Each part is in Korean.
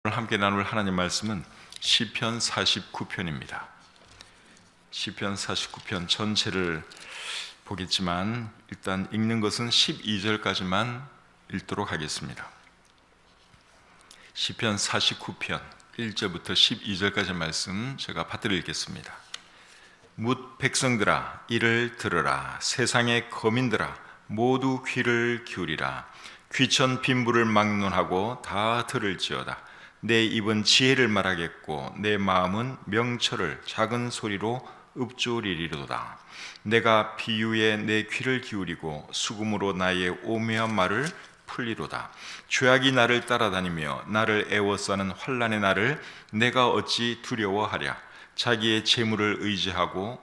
오늘 함께 나눌 하나님 말씀은 시편 49편입니다. 시편 49편 전체를 보겠지만 일단 읽는 것은 12절까지만 읽도록 하겠습니다. 시편 49편 1절부터 12절까지 말씀 제가 받들어 읽겠습니다. 뭇 백성들아 이를 들으라. 세상의 거민들아 모두 귀를 기울이라. 귀천 빈부를 막론하고 다 들을지어다. 내 입은 지혜를 말하겠고 내 마음은 명철을 작은 소리로 읊조리리로다. 내가 비유에 내 귀를 기울이고 수금으로 나의 오묘한 말을 풀리로다. 죄악이 나를 따라다니며 나를 애워싸는 환난의 날을 내가 어찌 두려워하랴. 자기의 재물을 의지하고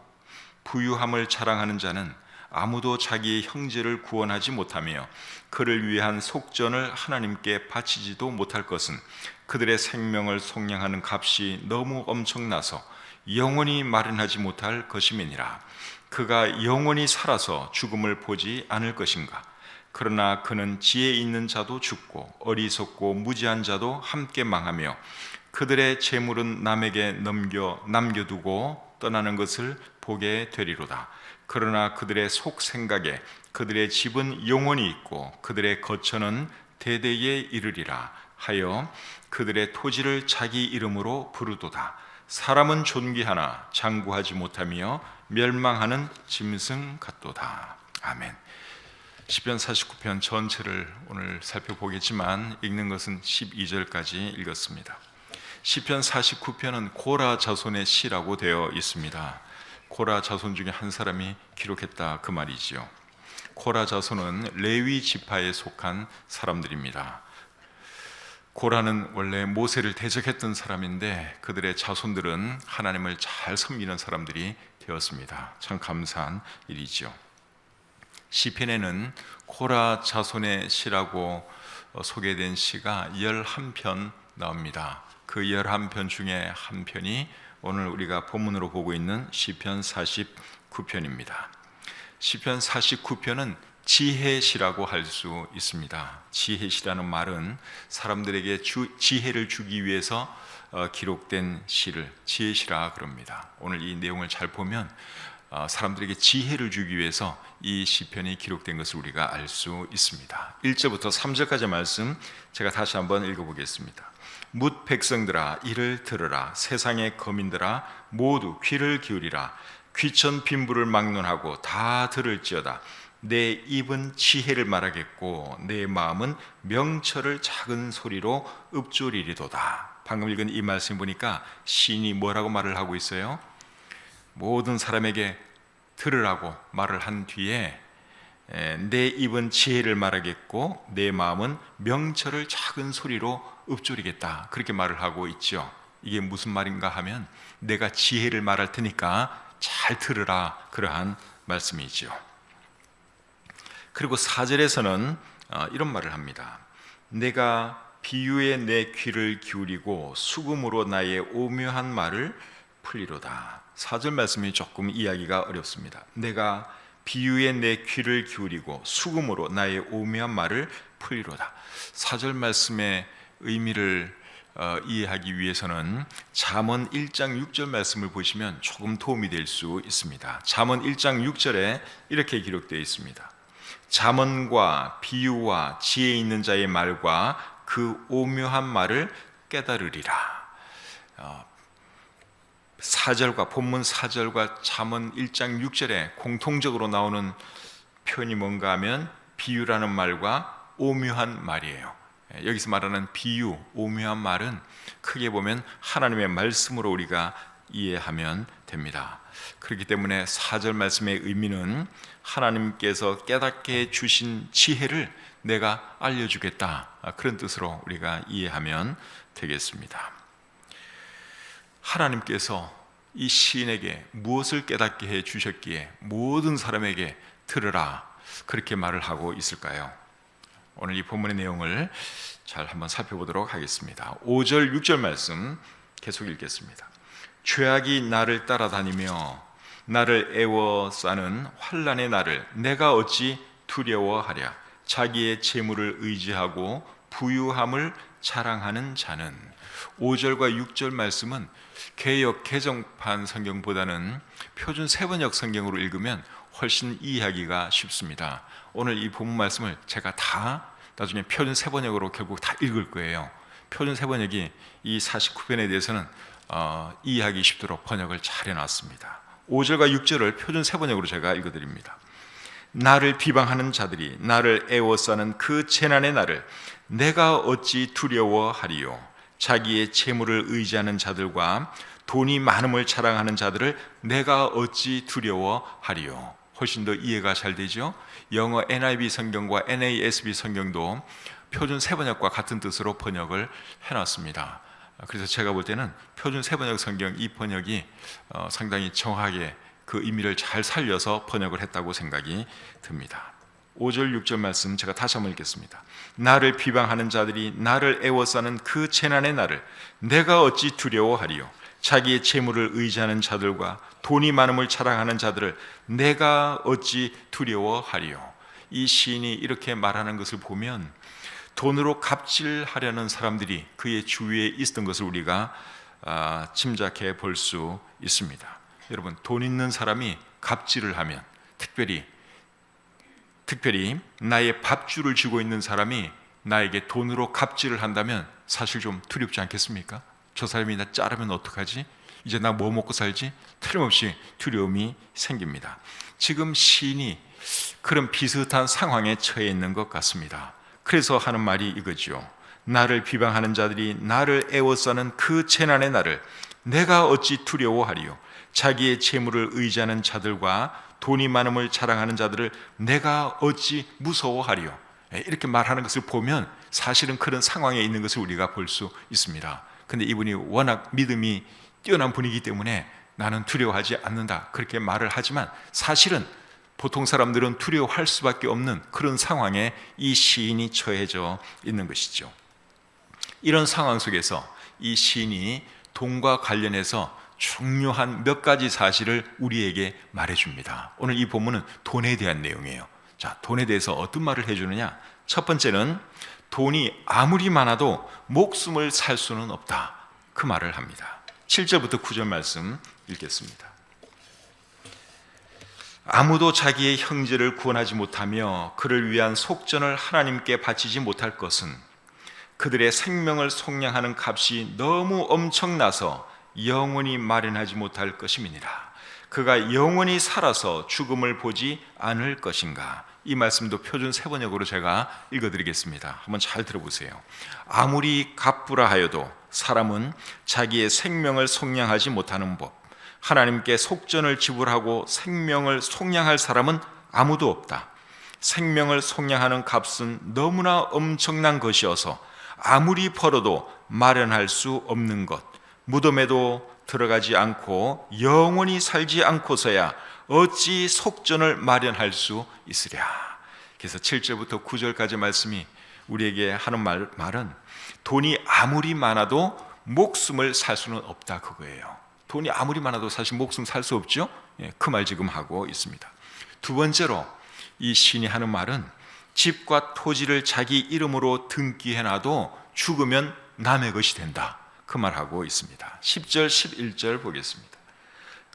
부유함을 자랑하는 자는 아무도 자기의 형제를 구원하지 못하며 그를 위한 속전을 하나님께 바치지도 못할 것은 그들의 생명을 속량하는 값이 너무 엄청나서 영원히 마련하지 못할 것임이니라. 그가 영원히 살아서 죽음을 보지 않을 것인가. 그러나 그는 지혜 있는 자도 죽고 어리석고 무지한 자도 함께 망하며 그들의 재물은 남에게 남겨두고 떠나는 것을 보게 되리로다. 그러나 그들의 속 생각에 그들의 집은 영원히 있고 그들의 거처는 대대에 이르리라 하여 그들의 토지를 자기 이름으로 부르도다. 사람은 존귀하나 장구하지 못하며 멸망하는 짐승 같도다. 아멘. 시편 49편 전체를 오늘 살펴보겠지만 읽는 것은 12절까지 읽었습니다. 시편 49편은 고라 자손의 시라고 되어 있습니다. 고라 자손 중에 한 사람이 기록했다 그 말이지요. 고라 자손은 레위 지파에 속한 사람들입니다. 고라는 원래 모세를 대적했던 사람인데 그들의 자손들은 하나님을 잘 섬기는 사람들이 되었습니다. 참 감사한 일이죠. 시편에는 고라 자손의 시라고 소개된 시가 11편 나옵니다. 그 11편 중에 한 편이 오늘 우리가 본문으로 보고 있는 시편 49편입니다. 시편 49편은 지혜시라고 할 수 있습니다. 지혜시라는 말은 사람들에게 지혜를 주기 위해서 기록된 시를 지혜시라 그럽니다. 오늘 이 내용을 잘 보면 사람들에게 지혜를 주기 위해서 이 시편이 기록된 것을 우리가 알 수 있습니다. 1절부터 3절까지 말씀 제가 다시 한번 읽어보겠습니다. 뭇 백성들아 이를 들으라. 세상의 거민들아 모두 귀를 기울이라. 귀천 빈부를 막론하고 다 들을지어다. 내 입은 지혜를 말하겠고 내 마음은 명철을 작은 소리로 읊조리리도다. 방금 읽은 이 말씀 보니까 시인이 뭐라고 말을 하고 있어요? 모든 사람에게 들으라고 말을 한 뒤에 내 입은 지혜를 말하겠고 내 마음은 명철을 작은 소리로 읊조리겠다 그렇게 말을 하고 있죠. 이게 무슨 말인가 하면 내가 지혜를 말할 테니까 잘 들으라 그러한 말씀이죠. 그리고 4절에서는 이런 말을 합니다. 내가 비유에 내 귀를 기울이고 수금으로 나의 오묘한 말을 풀리로다. 4절 말씀이 조금 이해하기가 어렵습니다. 내가 비유에 내 귀를 기울이고 수금으로 나의 오묘한 말을 풀리로다. 4절 말씀의 의미를 이해하기 위해서는 잠언 1장 6절 말씀을 보시면 조금 도움이 될 수 있습니다. 잠언 1장 6절에 이렇게 기록되어 있습니다. 잠언과 비유와 지혜 있는 자의 말과 그 오묘한 말을 깨달으리라. 4절과 본문 4절과 잠언 1장 6절에 공통적으로 나오는 표현이 뭔가 하면 비유라는 말과 오묘한 말이에요. 여기서 말하는 비유, 오묘한 말은 크게 보면 하나님의 말씀으로 우리가 이해하면 됩니다. 그렇기 때문에 4절 말씀의 의미는 하나님께서 깨닫게 주신 지혜를 내가 알려주겠다 그런 뜻으로 우리가 이해하면 되겠습니다. 하나님께서 이 시인에게 무엇을 깨닫게 해 주셨기에 모든 사람에게 들으라 그렇게 말을 하고 있을까요? 오늘 이 본문의 내용을 잘 한번 살펴보도록 하겠습니다. 5절 6절 말씀 계속 읽겠습니다. 죄악이 나를 따라다니며 나를 애워싸는 환난의 날을 내가 어찌 두려워하랴. 자기의 재물을 의지하고 부유함을 자랑하는 자는, 5절과 6절 말씀은 개역 개정판 성경보다는 표준 세번역 성경으로 읽으면 훨씬 이해하기가 쉽습니다. 오늘 이 본문 말씀을 제가 다 나중에 표준 세번역으로 결국 다 읽을 거예요. 표준 세번역이 이 49편에 대해서는 이해하기 쉽도록 번역을 잘 해놨습니다. 5절과 6절을 표준 세번역으로 제가 읽어드립니다. 나를 비방하는 자들이 나를 애워싸는 그 재난의 날을 내가 어찌 두려워하리요. 자기의 재물을 의지하는 자들과 돈이 많음을 자랑하는 자들을 내가 어찌 두려워하리요. 훨씬 더 이해가 잘 되죠. 영어 NIV 성경과 NASB 성경도 표준 세번역과 같은 뜻으로 번역을 해놨습니다. 그래서 제가 볼 때는 표준 세번역 성경 이 번역이 상당히 정확하게 그 의미를 잘 살려서 번역을 했다고 생각이 듭니다. 5절 6절 말씀 제가 다시 한번 읽겠습니다. 나를 비방하는 자들이 나를 애워싸는 그 재난의 날을 내가 어찌 두려워하리요. 자기의 재물을 의지하는 자들과 돈이 많음을 자랑하는 자들을 내가 어찌 두려워하리요. 이 시인이 이렇게 말하는 것을 보면 돈으로 갑질하려는 사람들이 그의 주위에 있었던 것을 우리가 짐작해 볼 수 있습니다. 여러분, 돈 있는 사람이 갑질을 하면, 특별히 나의 밥줄을 쥐고 있는 사람이 나에게 돈으로 갑질을 한다면 사실 좀 두렵지 않겠습니까? 저 사람이 나 자르면 어떡하지? 이제 나 뭐 먹고 살지? 틀림없이 두려움이 생깁니다. 지금 시인이 그런 비슷한 상황에 처해 있는 것 같습니다. 그래서 하는 말이 이거죠. 나를 비방하는 자들이 나를 애워싸는 그 재난의 날을 내가 어찌 두려워하리요. 자기의 재물을 의지하는 자들과 돈이 많음을 자랑하는 자들을 내가 어찌 무서워하리요. 이렇게 말하는 것을 보면 사실은 그런 상황에 있는 것을 우리가 볼 수 있습니다. 근데 이분이 워낙 믿음이 뛰어난 분이기 때문에 나는 두려워하지 않는다 그렇게 말을 하지만 사실은 보통 사람들은 두려워할 수밖에 없는 그런 상황에 이 시인이 처해져 있는 것이죠. 이런 상황 속에서 이 시인이 돈과 관련해서 중요한 몇 가지 사실을 우리에게 말해줍니다. 오늘 이 본문은 돈에 대한 내용이에요. 자, 돈에 대해서 어떤 말을 해주느냐? 첫 번째는 돈이 아무리 많아도 목숨을 살 수는 없다, 그 말을 합니다. 7절부터 9절 말씀 읽겠습니다. 아무도 자기의 형제를 구원하지 못하며 그를 위한 속전을 하나님께 바치지 못할 것은 그들의 생명을 속량하는 값이 너무 엄청나서 영원히 마련하지 못할 것임이니라. 그가 영원히 살아서 죽음을 보지 않을 것인가. 이 말씀도 표준 세번역으로 제가 읽어드리겠습니다. 한번 잘 들어보세요. 아무리 갚으라 하여도 사람은 자기의 생명을 속량하지 못하는 법, 하나님께 속전을 지불하고 생명을 속량할 사람은 아무도 없다. 생명을 속량하는 값은 너무나 엄청난 것이어서 아무리 벌어도 마련할 수 없는 것, 무덤에도 들어가지 않고 영원히 살지 않고서야 어찌 속전을 마련할 수 있으랴. 그래서 7절부터 9절까지 말씀이 우리에게 하는 말은 돈이 아무리 많아도 목숨을 살 수는 없다, 그거예요. 돈이 아무리 많아도 사실 목숨 살 수 없죠. 그 말 지금 하고 있습니다. 두 번째로 이 시인이 하는 말은 집과 토지를 자기 이름으로 등기해놔도 죽으면 남의 것이 된다, 그 말하고 있습니다. 10절 11절 보겠습니다.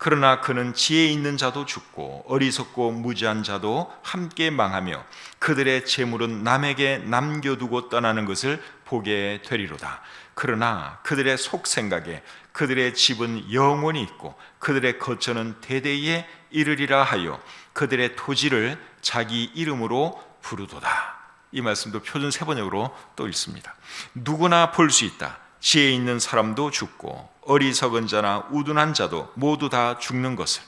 그러나 그는 지혜 있는 자도 죽고 어리석고 무지한 자도 함께 망하며 그들의 재물은 남에게 남겨두고 떠나는 것을 보게 되리로다. 그러나 그들의 속생각에 그들의 집은 영원히 있고 그들의 거처는 대대에 이르리라 하여 그들의 토지를 자기 이름으로 부르도다. 이 말씀도 표준 세번역으로 또 있습니다. 누구나 볼 수 있다. 지혜 있는 사람도 죽고 어리석은 자나 우둔한 자도 모두 다 죽는 것을,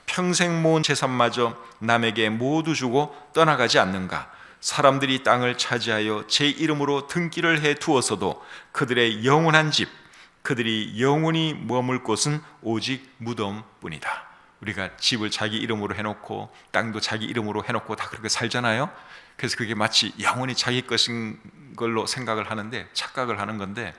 평생 모은 재산마저 남에게 모두 주고 떠나가지 않는가. 사람들이 땅을 차지하여 제 이름으로 등기를 해 두어서도 그들의 영원한 집, 그들이 영원히 머물 곳은 오직 무덤뿐이다. 우리가 집을 자기 이름으로 해놓고 땅도 자기 이름으로 해놓고 다 그렇게 살잖아요. 그래서 그게 마치 영원히 자기 것인 걸로 생각을 하는데, 착각을 하는 건데,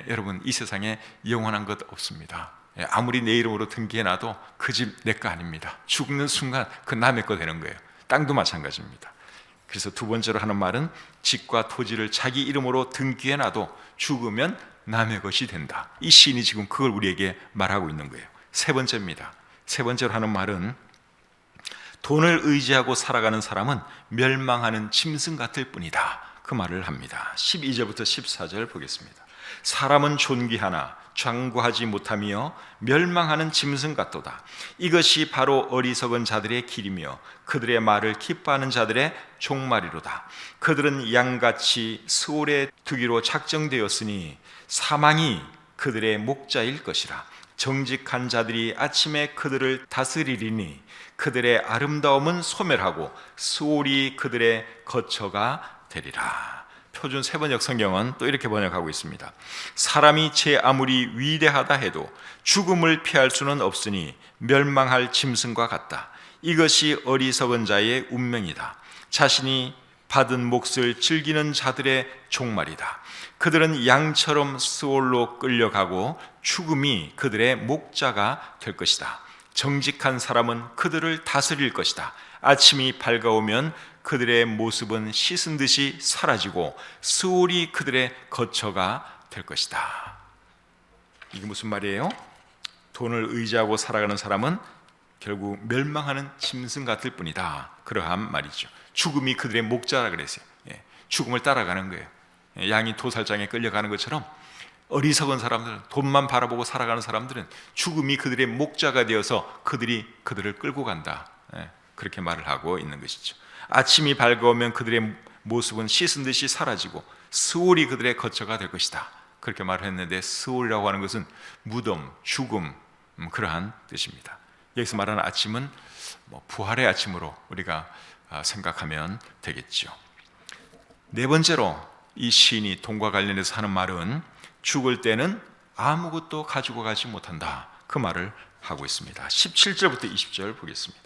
여러분, 이 세상에 영원한 것 없습니다. 아무리 내 이름으로 등기해놔도 그 집 내 거 아닙니다. 죽는 순간 그 남의 거 되는 거예요. 땅도 마찬가지입니다. 그래서 두 번째로 하는 말은 집과 토지를 자기 이름으로 등기해 놔도 죽으면 남의 것이 된다. 이 시인이 지금 그걸 우리에게 말하고 있는 거예요. 세 번째입니다. 세 번째로 하는 말은 돈을 의지하고 살아가는 사람은 멸망하는 짐승 같을 뿐이다. 그 말을 합니다. 12절부터 14절 보겠습니다. 사람은 존귀하나 장구하지 못하며 멸망하는 짐승 같도다. 이것이 바로 어리석은 자들의 길이며 그들의 말을 기뻐하는 자들의 종말이로다. 그들은 양같이 스올에 두기로 작정되었으니 사망이 그들의 목자일 것이라. 정직한 자들이 아침에 그들을 다스리리니 그들의 아름다움은 소멸하고 스올이 그들의 거처가 되리라. 표준 세번역 성경은 또 이렇게 번역하고 있습니다. 사람이 제 아무리 위대하다 해도 죽음을 피할 수는 없으니 멸망할 짐승과 같다. 이것이 어리석은 자의 운명이다. 자신이 받은 몫을 즐기는 자들의 종말이다. 그들은 양처럼 스올로 끌려가고 죽음이 그들의 목자가 될 것이다. 정직한 사람은 그들을 다스릴 것이다. 아침이 밝아오면 그들의 모습은 씻은 듯이 사라지고 스올이 그들의 거처가 될 것이다. 이게 무슨 말이에요? 돈을 의지하고 살아가는 사람은 결국 멸망하는 짐승 같을 뿐이다. 그러한 말이죠. 죽음이 그들의 목자라 그랬어요. 죽음을 따라가는 거예요. 양이 도살장에 끌려가는 것처럼 어리석은 사람들은, 돈만 바라보고 살아가는 사람들은 죽음이 그들의 목자가 되어서 그들을 끌고 간다. 그렇게 말을 하고 있는 것이죠. 아침이 밝아오면 그들의 모습은 씻은 듯이 사라지고 스올이 그들의 거처가 될 것이다. 그렇게 말을 했는데 스올이라고 하는 것은 무덤, 죽음, 그러한 뜻입니다. 여기서 말하는 아침은 부활의 아침으로 우리가 생각하면 되겠죠. 네 번째로 이 시인이 돈과 관련해서 하는 말은 죽을 때는 아무것도 가지고 가지 못한다. 그 말을 하고 있습니다. 17절부터 20절 보겠습니다.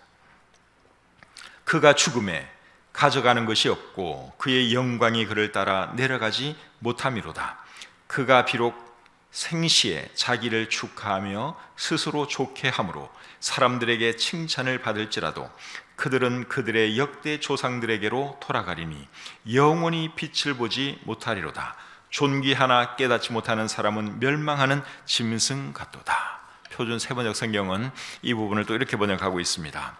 그가 죽음에 가져가는 것이 없고 그의 영광이 그를 따라 내려가지 못함이로다. 그가 비록 생시에 자기를 축하하며 스스로 좋게 함으로 사람들에게 칭찬을 받을지라도 그들은 그들의 역대 조상들에게로 돌아가리니 영원히 빛을 보지 못하리로다. 존귀하나 깨닫지 못하는 사람은 멸망하는 짐승 같도다. 표준 세번역 성경은 이 부분을 또 이렇게 번역하고 있습니다.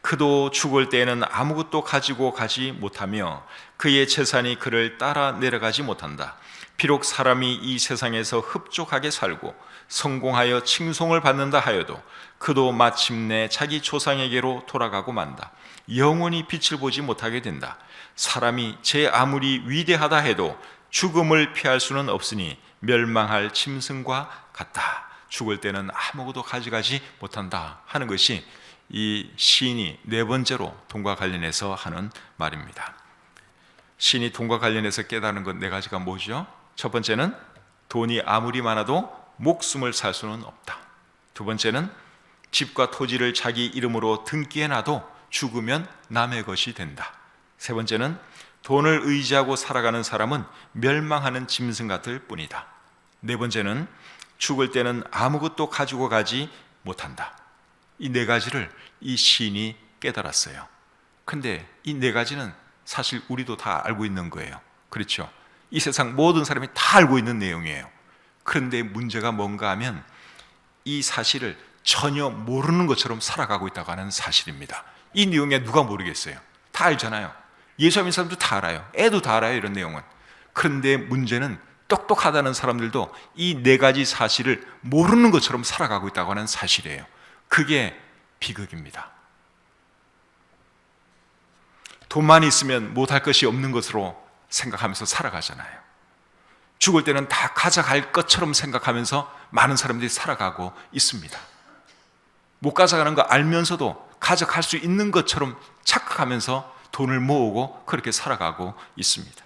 그도 죽을 때에는 아무것도 가지고 가지 못하며 그의 재산이 그를 따라 내려가지 못한다. 비록 사람이 이 세상에서 흡족하게 살고 성공하여 칭송을 받는다 하여도 그도 마침내 자기 조상에게로 돌아가고 만다. 영원히 빛을 보지 못하게 된다. 사람이 제 아무리 위대하다 해도 죽음을 피할 수는 없으니 멸망할 짐승과 같다. 죽을 때는 아무것도 가져가지 못한다 하는 것이 이 시인이 네 번째로 돈과 관련해서 하는 말입니다. 시인이 돈과 관련해서 깨달은 것 네 가지가 뭐죠? 첫 번째는 돈이 아무리 많아도 목숨을 살 수는 없다. 두 번째는 집과 토지를 자기 이름으로 등기해 놔도 죽으면 남의 것이 된다. 세 번째는 돈을 의지하고 살아가는 사람은 멸망하는 짐승 같을 뿐이다. 네 번째는 죽을 때는 아무것도 가지고 가지 못한다. 이 네 가지를 이 시인이 깨달았어요. 근데 이 네 가지는 사실 우리도 다 알고 있는 거예요. 그렇죠? 이 세상 모든 사람이 다 알고 있는 내용이에요. 그런데 문제가 뭔가 하면 이 사실을 전혀 모르는 것처럼 살아가고 있다고 하는 사실입니다. 이 내용에 누가 모르겠어요? 다 알잖아요. 예수 믿는 사람도 다 알아요. 애도 다 알아요, 이런 내용은. 그런데 문제는 똑똑하다는 사람들도 이 네 가지 사실을 모르는 것처럼 살아가고 있다고 하는 사실이에요. 그게 비극입니다. 돈만 있으면 못할 것이 없는 것으로 생각하면서 살아가잖아요. 죽을 때는 다 가져갈 것처럼 생각하면서 많은 사람들이 살아가고 있습니다. 못 가져가는 거 알면서도 가져갈 수 있는 것처럼 착각하면서 돈을 모으고 그렇게 살아가고 있습니다.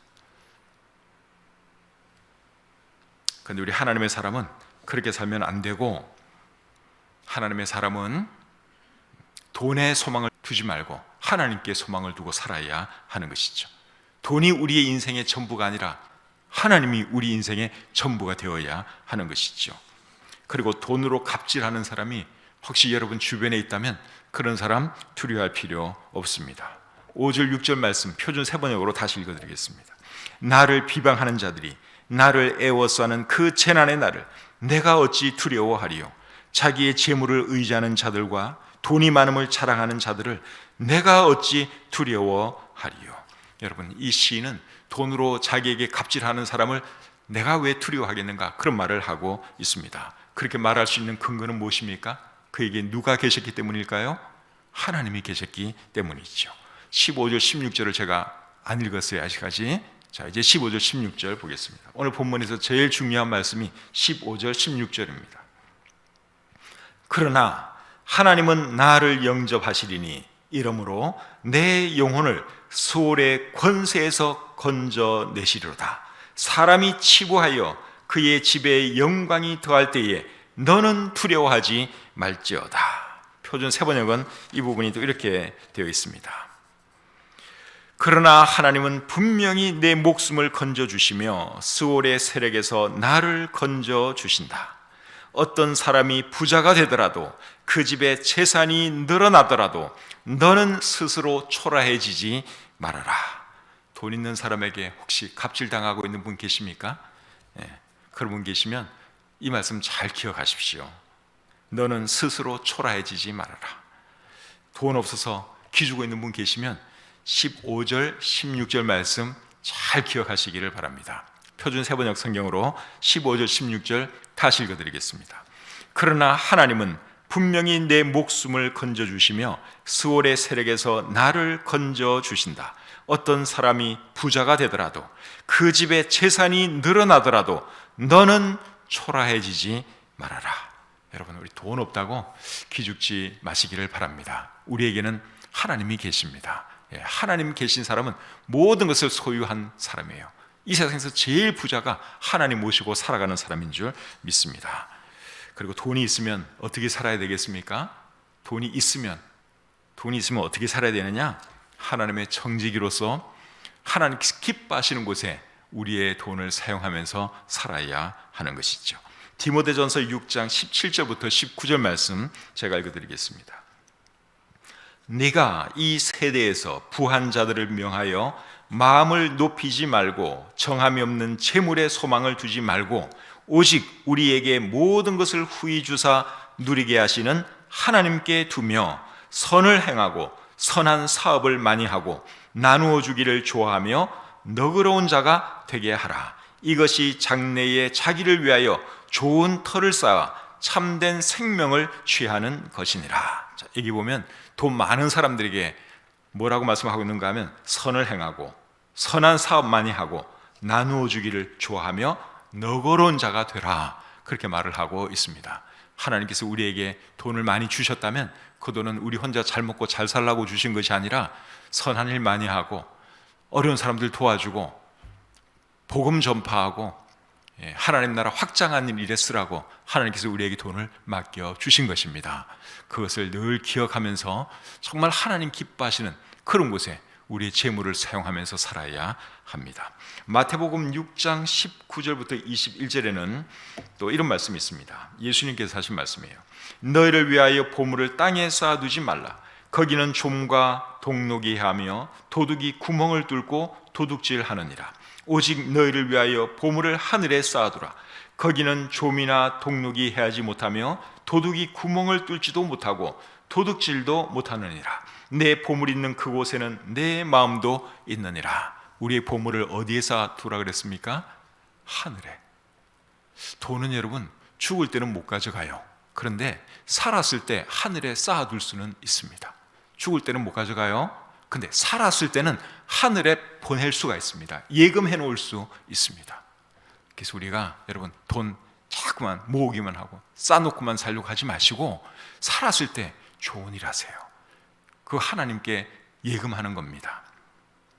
그런데 우리 하나님의 사람은 그렇게 살면 안 되고, 하나님의 사람은 돈에 소망을 두지 말고 하나님께 소망을 두고 살아야 하는 것이죠. 돈이 우리의 인생의 전부가 아니라 하나님이 우리 인생의 전부가 되어야 하는 것이죠. 그리고 돈으로 갑질하는 사람이 혹시 여러분 주변에 있다면 그런 사람 두려워할 필요 없습니다. 5절 6절 말씀 표준 세번역으로 다시 읽어드리겠습니다. 나를 비방하는 자들이 나를 애워싸는 그 재난의 날을 내가 어찌 두려워하리요. 자기의 재물을 의지하는 자들과 돈이 많음을 자랑하는 자들을 내가 어찌 두려워하리요. 여러분, 이 시인은 돈으로 자기에게 갑질하는 사람을 내가 왜 두려워하겠는가, 그런 말을 하고 있습니다. 그렇게 말할 수 있는 근거는 무엇입니까? 그에게 누가 계셨기 때문일까요? 하나님이 계셨기 때문이죠. 15절 16절을 제가 안 읽었어요 아직까지. 자, 이제 15절 16절 보겠습니다. 오늘 본문에서 제일 중요한 말씀이 15절 16절입니다. 그러나 하나님은 나를 영접하시리니 이러므로 내 영혼을 수월의 권세에서 건져내시리로다. 사람이 치부하여 그의 집에 영광이 더할 때에 너는 두려워하지 말지어다. 표준 세번역은 이 부분이 또 이렇게 되어 있습니다. 그러나 하나님은 분명히 내 목숨을 건져주시며 스올의 세력에서 나를 건져주신다. 어떤 사람이 부자가 되더라도 그 집에 재산이 늘어나더라도 너는 스스로 초라해지지 말아라. 돈 있는 사람에게 혹시 갑질당하고 있는 분 계십니까? 그런 분 계시면 이 말씀 잘 기억하십시오. 너는 스스로 초라해지지 말아라. 돈 없어서 기죽고 있는 분 계시면 15절 16절 말씀 잘 기억하시기를 바랍니다. 표준 세번역 성경으로 15절 16절 다시 읽어드리겠습니다. 그러나 하나님은 분명히 내 목숨을 건져주시며 스올의 세력에서 나를 건져주신다. 어떤 사람이 부자가 되더라도 그 집에 재산이 늘어나더라도 너는 초라해지지 말아라. 여러분, 우리 돈 없다고 기죽지 마시기를 바랍니다. 우리에게는 하나님이 계십니다. 하나님 계신 사람은 모든 것을 소유한 사람이에요. 이 세상에서 제일 부자가 하나님 모시고 살아가는 사람인 줄 믿습니다. 그리고 돈이 있으면 어떻게 살아야 되겠습니까? 돈이 있으면 어떻게 살아야 되느냐? 하나님의 청지기로서 하나님 기뻐하시는 곳에 우리의 돈을 사용하면서 살아야 하는 것이죠. 디모데전서 6장 17절부터 19절 말씀 제가 읽어드리겠습니다. 네가 이 세대에서 부한 자들을 명하여 마음을 높이지 말고 정함이 없는 재물에 소망을 두지 말고 오직 우리에게 모든 것을 후히 주사 누리게 하시는 하나님께 두며 선을 행하고 선한 사업을 많이 하고 나누어 주기를 좋아하며 너그러운 자가 되게 하라. 이것이 장래에 자기를 위하여 좋은 터를 쌓아 참된 생명을 취하는 것이니라. 자, 여기 보면 돈 많은 사람들에게 뭐라고 말씀하고 있는가 하면 선을 행하고 선한 사업 많이 하고 나누어 주기를 좋아하며 너그러운 자가 되라. 그렇게 말을 하고 있습니다. 하나님께서 우리에게 돈을 많이 주셨다면 그 돈은 우리 혼자 잘 먹고 잘 살라고 주신 것이 아니라 선한 일 많이 하고 어려운 사람들 도와주고 복음 전파하고 하나님 나라 확장하는 일에 쓰라고 하나님께서 우리에게 돈을 맡겨 주신 것입니다. 그것을 늘 기억하면서 정말 하나님 기뻐하시는 그런 곳에 우리의 재물을 사용하면서 살아야 합니다. 마태복음 6장 19절부터 21절에는 또 이런 말씀이 있습니다. 예수님께서 하신 말씀이에요. 너희를 위하여 보물을 땅에 쌓아두지 말라. 거기는 좀과 동록이 하며 도둑이 구멍을 뚫고 도둑질하느니라. 오직 너희를 위하여 보물을 하늘에 쌓아두라. 거기는 좀이나 동록이 해하지 못하며 도둑이 구멍을 뚫지도 못하고 도둑질도 못하느니라. 내 보물 있는 그곳에는 내 마음도 있느니라. 우리의 보물을 어디에 쌓아두라 그랬습니까? 하늘에. 돈은 여러분 죽을 때는 못 가져가요. 그런데 살았을 때 하늘에 쌓아둘 수는 있습니다. 죽을 때는 못 가져가요. 근데 살았을 때는 하늘에 보낼 수가 있습니다. 예금해 놓을 수 있습니다. 그래서 우리가 여러분 돈 자꾸만 모으기만 하고 쌓아놓고만 살려고 하지 마시고 살았을 때 좋은 일 하세요. 그 하나님께 예금하는 겁니다.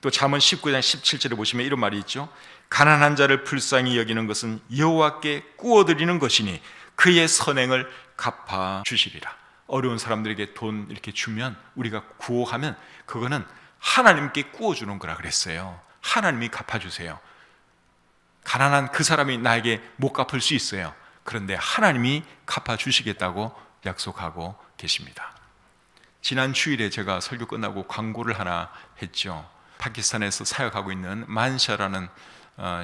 또 잠언 19장 17절에 보시면 이런 말이 있죠. 가난한 자를 불쌍히 여기는 것은 여호와께 구워드리는 것이니 그의 선행을 갚아 주시리라. 어려운 사람들에게 돈 이렇게 주면 우리가 구호하면 그거는 하나님께 구워주는 거라 그랬어요. 하나님이 갚아주세요. 가난한 그 사람이 나에게 못 갚을 수 있어요. 그런데 하나님이 갚아주시겠다고 약속하고 계십니다. 지난 주일에 제가 설교 끝나고 광고를 하나 했죠. 파키스탄에서 사역하고 있는 만샤라는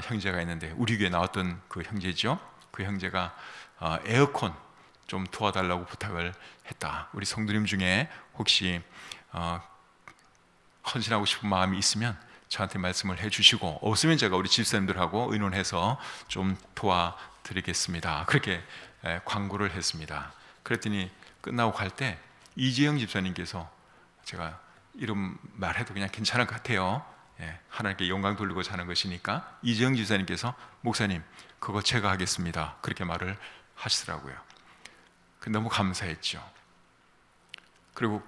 형제가 있는데 우리 교회 나왔던 그 형제죠. 그 형제가 에어컨 좀 도와달라고 부탁을 했다. 우리 성도님 중에 혹시 헌신하고 싶은 마음이 있으면 저한테 말씀을 해주시고, 없으면 제가 우리 집사님들하고 의논해서 좀 도와드리겠습니다. 그렇게 광고를 했습니다. 그랬더니 끝나고 갈 때 이재영 집사님께서, 제가 이름 말해도 그냥 괜찮을 것 같아요. 하나님께 영광 돌리고자 하는 것이니까, 이재영 집사님께서 목사님 그거 제가 하겠습니다, 그렇게 말을 하시더라고요. 너무 감사했죠. 그리고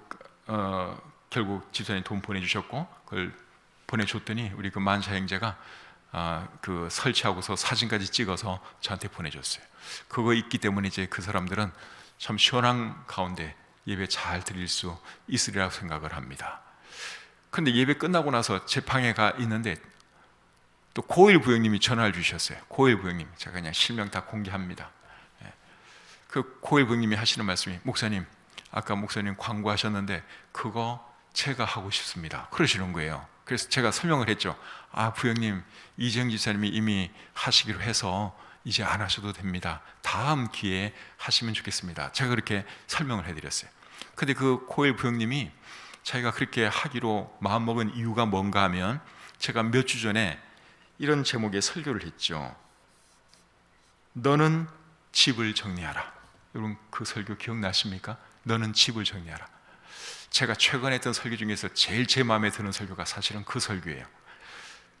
결국 집사님 돈 보내주셨고, 그걸 보내줬더니 우리 그 만샤 형제가 그 설치하고서 사진까지 찍어서 저한테 보내줬어요. 그거 있기 때문에 이제 그 사람들은 참 시원한 가운데 예배 잘 드릴 수 있으리라고 생각을 합니다. 근데 예배 끝나고 나서 제 방에 가 있는데 또 고일 부형님이 전화를 주셨어요. 고일 부형님, 제가 그냥 실명 다 공개합니다. 그 고일 부형님이 하시는 말씀이, 목사님 아까 목사님 광고하셨는데 그거 제가 하고 싶습니다, 그러시는 거예요. 그래서 제가 설명을 했죠. 부형님, 이재영 집사님이 이미 하시기로 해서 이제 안 하셔도 됩니다, 다음 기회에 하시면 좋겠습니다, 제가 그렇게 설명을 해드렸어요. 근데 그 고일 부형님이 자기가 그렇게 하기로 마음먹은 이유가 뭔가 하면, 제가 몇 주 전에 이런 제목의 설교를 했죠. 너는 집을 정리하라. 여러분 그 설교 기억나십니까? 너는 집을 정리하라. 제가 최근에 했던 설교 중에서 제일 제 마음에 드는 설교가 사실은 그 설교예요.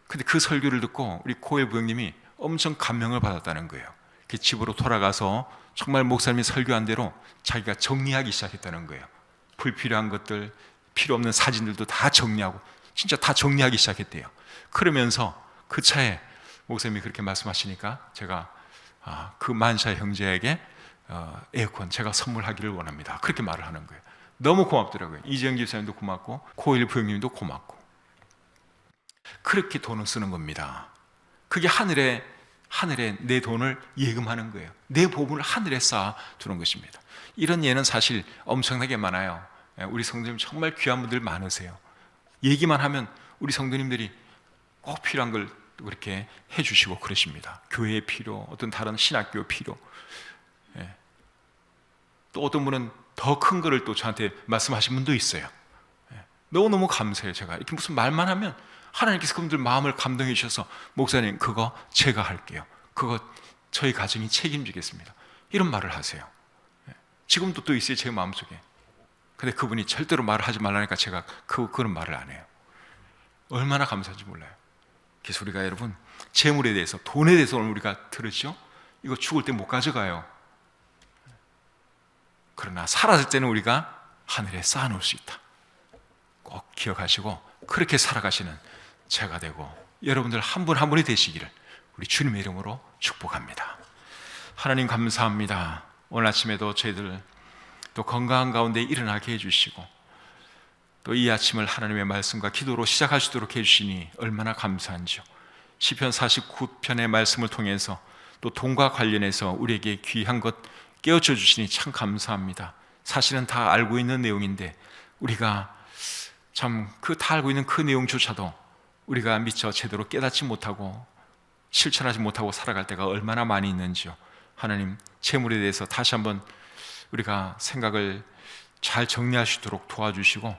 근데 그 설교를 듣고 우리 고일 부형님이 엄청 감명을 받았다는 거예요. 그 집으로 돌아가서 정말 목사님이 설교한 대로 자기가 정리하기 시작했다는 거예요. 불필요한 것들, 필요 없는 사진들도 다 정리하고, 진짜 다 정리하기 시작했대요. 그러면서 그 차에 목사님이 그렇게 말씀하시니까 제가 그 만샤 형제에게 에어컨 제가 선물하기를 원합니다, 그렇게 말을 하는 거예요. 너무 고맙더라고요. 이재영 집사님도 고맙고 고일 부형님도 고맙고. 그렇게 돈을 쓰는 겁니다. 그게 하늘에 내 돈을 예금하는 거예요. 내 보물을 하늘에 쌓아 두는 것입니다. 이런 예는 사실 엄청나게 많아요. 우리 성도님 정말 귀한 분들 많으세요. 얘기만 하면 우리 성도님들이 꼭 필요한 걸 그렇게 해주시고 그러십니다. 교회의 필요, 어떤 다른 신학교 필요, 또 어떤 분은 더 큰 거를 또 저한테 말씀하신 분도 있어요. 너무너무 감사해요. 제가 이렇게 무슨 말만 하면 하나님께서 그분들 마음을 감동해 주셔서, 목사님 그거 제가 할게요, 그거 저희 가정이 책임지겠습니다, 이런 말을 하세요. 지금도 또 있어요, 제 마음속에. 근데 그분이 절대로 말을 하지 말라니까 제가 그런 말을 안 해요. 얼마나 감사한지 몰라요. 그래서 우리가 여러분, 재물에 대해서, 돈에 대해서 오늘 우리가 들었죠? 이거 죽을 때 못 가져가요. 그러나 사라질 때는 우리가 하늘에 쌓아놓을 수 있다. 꼭 기억하시고 그렇게 살아가시는 제가 되고 여러분들 한 분 한 분이 되시기를 우리 주님의 이름으로 축복합니다. 하나님 감사합니다. 오늘 아침에도 저희들 또 건강한 가운데 일어나게 해주시고, 또 이 아침을 하나님의 말씀과 기도로 시작할 수 있도록 해주시니 얼마나 감사한지요. 시편 49편의 말씀을 통해서 또 돈과 관련해서 우리에게 귀한 것 깨우쳐 주시니 참 감사합니다. 사실은 다 알고 있는 내용인데 우리가 참 그 다 알고 있는 그 내용조차도 우리가 미처 제대로 깨닫지 못하고 실천하지 못하고 살아갈 때가 얼마나 많이 있는지요. 하나님, 재물에 대해서 다시 한번 우리가 생각을 잘 정리할 수 있도록 도와주시고,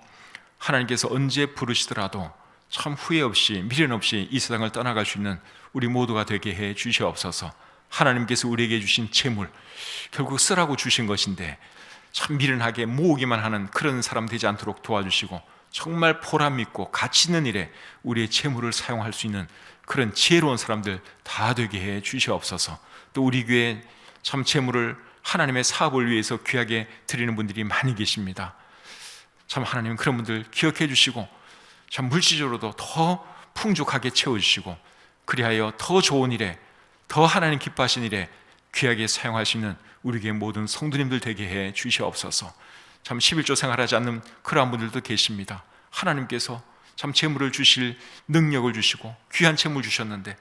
하나님께서 언제 부르시더라도 참 후회 없이 미련 없이 이 세상을 떠나갈 수 있는 우리 모두가 되게 해 주시옵소서. 하나님께서 우리에게 주신 재물, 결국 쓰라고 주신 것인데 참 미련하게 모으기만 하는 그런 사람 되지 않도록 도와주시고, 정말 보람 있고 가치 있는 일에 우리의 재물을 사용할 수 있는 그런 지혜로운 사람들 다 되게 해 주시옵소서. 또 우리 교회 참 재물을 하나님의 사업을 위해서 귀하게 드리는 분들이 많이 계십니다. 참 하나님, 그런 분들 기억해 주시고 참 물질적으로도 더 풍족하게 채워주시고, 그리하여 더 좋은 일에, 더 하나님 기뻐하신 일에 귀하게 사용할 수 있는 우리 교회 모든 성도님들 되게 해 주시옵소서. 참 11조 생활하지 않는 그러한 분들도 계십니다. 하나님께서 참 재물을 주실 능력을 주시고 귀한 재물 주셨는데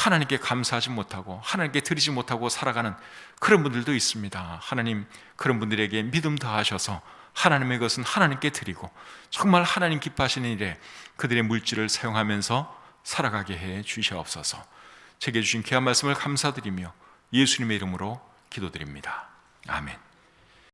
하나님께 감사하지 못하고 하나님께 드리지 못하고 살아가는 그런 분들도 있습니다. 하나님 그런 분들에게 믿음 더하셔서 하나님의 것은 하나님께 드리고 정말 하나님 기뻐하시는 일에 그들의 물질을 사용하면서 살아가게 해 주시옵소서. 제게 주신 귀한 말씀을 감사드리며 예수님의 이름으로 기도드립니다. 아멘.